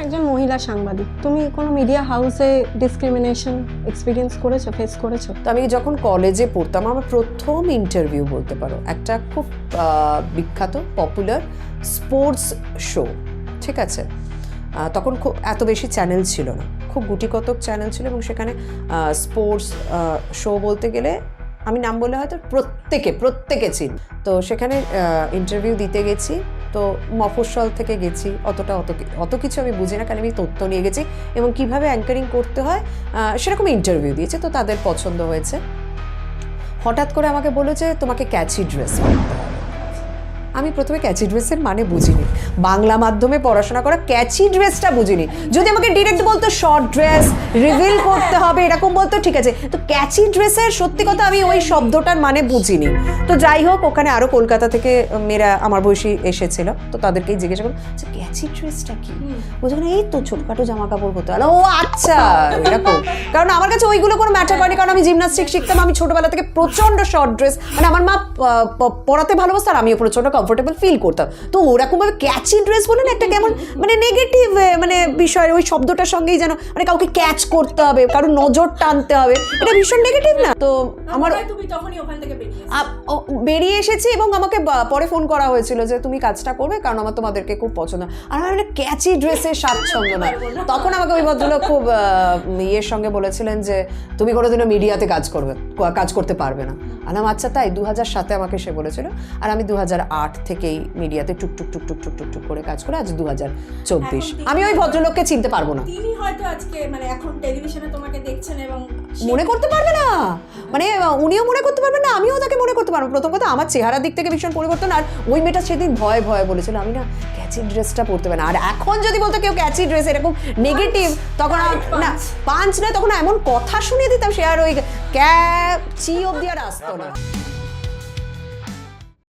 একজন মহিলা সাংবাদিক, তুমি কোনো মিডিয়া হাউসে ডিসক্রিমিনেশন এক্সপিরিয়েন্স করেছো, ফেস করেছো? তো আমি যখন কলেজে পড়তাম, আমার প্রথম ইন্টারভিউ বলতে পারো একটা খুব বিখ্যাত পপুলার স্পোর্টস শো, ঠিক আছে? তখন খুব এত বেশি চ্যানেল ছিল না, খুব গুটিকতক চ্যানেল ছিল, এবং সেখানে স্পোর্টস শো বলতে গেলে আমি নাম বলে হয়তো প্রত্যেকে ছিল। তো সেখানে ইন্টারভিউ দিতে গেছি, তো মফস্বল থেকে গেছি, অত কিছু আমি বুঝি না, কারণ আমি তথ্য নিয়ে গেছি এবং কিভাবে অ্যাঙ্কারিং করতে হয় সেরকম ইন্টারভিউ দিয়েছি। তো তাদের পছন্দ হয়েছে। হঠাৎ করে আমাকে বললো যে তোমাকে ক্যাচি ড্রেস পরতে হবে। আমি প্রথমে ক্যাচি ড্রেসের মানে বুঝিনি, বাংলা মাধ্যমে পড়াশোনা করা, ক্যাচি ড্রেসটা বুঝিনি। যদি আমাকে ডিরেক্ট বলতো শর্ট ড্রেস রিভিল করতে হবে এরকম বলতো, ঠিক আছে, তো ক্যাচি ড্রেসের সত্যি কথা আমি ওই শব্দটার মানে বুঝিনি। তো যাই হোক, ওখানে আরও কলকাতা থেকে মেয়েরা আমার বয়সী এসেছিল, তো তাদেরকেই জিজ্ঞাসা করলো যে ক্যাচি ড্রেসটা কি? বলছে এই তো ছোটখাটো জামা কাপড় পরতে হলো। ও আচ্ছা, এরকম। কারণ আমার কাছে ওইগুলো কোনো ম্যাটার করেনি, কারণ আমি জিমনাস্টিক শিখতাম, আমি ছোটবেলা থেকে প্রচণ্ড শর্ট ড্রেস, মানে আমার মা পরাতে ভালোবাসত আর আমিও প্রচণ্ড কমফোর্টেবল ফিল করতাম। তো ওরকমভাবে ক্যাচি ড্রেস বলে না একটা কেমন মানে নেগেটিভ মানে বিষয়, ওই শব্দটার সঙ্গেই যেন মানে কাউকে ক্যাচ করতে হবে, কারোর নজর টানতে হবে, এটা ভীষণ নেগেটিভ না? তো আমার বেরিয়ে এসেছি এবং আমাকে পরে ফোন করা হয়েছিল যে তুমি কাজটা করবে, কারণ আমার তোমাদেরকে খুব পছন্দ। আর আমার মানে ক্যাচি ড্রেসের স্বাচ্ছন্দ্য না। তখন আমাকে ওই ভদ্রলোক খুব ইয়ের সঙ্গে বলেছিলেন যে তুমি কোনোদিনও মিডিয়াতে কাজ করতে পারবে না। আলাম আচ্ছা তাই? 2007 আমাকে সে বলেছিল, আর আমি 2008 থেকেই মিডিয়াতে টুকটুক করে কাজ করে আজ 2024। আমি ওই ভদ্রলোককে চিনতে পারবো না। তিনি হয়তো আজকে মানে এখন টেলিভিশনে তোমাকে দেখছেন এবং মনে করতে পারবে না, মানে উনিও মনে করতে পারবেন না, আমিও তাকে মনে করতে পারবো। প্রথম কথা আমার চেহারার দিক থেকে ভীষণ পরিবর্তন, আর ওই মেয়েটা সেদিন ভয়ে বলেছিল আমি না ক্যাচি ড্রেসটা পরতে পারি না। আর এখন যদি বলতো কেউ ক্যাচি ড্রেস এরকম নেগেটিভ, তখন না পাঞ্চ না, তখন এমন কথা শুনিয়ে দিতাম সে আর ওই ক্যাচি অব্দি আর আসতো না।